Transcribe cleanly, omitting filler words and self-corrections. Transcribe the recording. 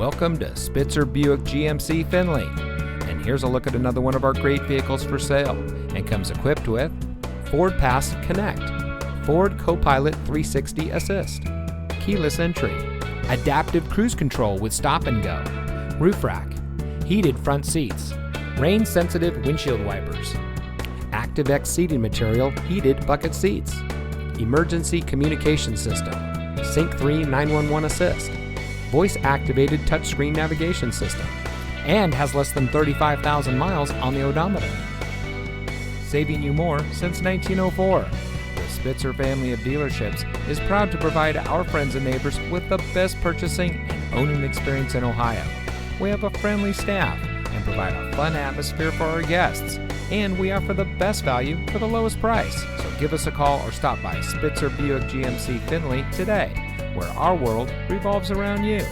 Welcome to Spitzer Buick GMC Findlay, and here's a look at another one of our great vehicles for sale, and comes equipped with Ford Pass Connect, Ford Copilot 360 Assist, keyless entry, adaptive cruise control with stop and go, roof rack, heated front seats, rain sensitive windshield wipers, Active X seating material, heated bucket seats, emergency communication system, Sync 3 911 assist, voice-activated touchscreen navigation system, and has less than 35,000 miles on the odometer. Saving you more since 1904. The Spitzer family of dealerships is proud to provide our friends and neighbors with the best purchasing and owning experience in Ohio. We have a friendly staff and provide a fun atmosphere for our guests, and we offer the best value for the lowest price. So give us a call or stop by Spitzer Buick GMC Findlay today, where our world revolves around you.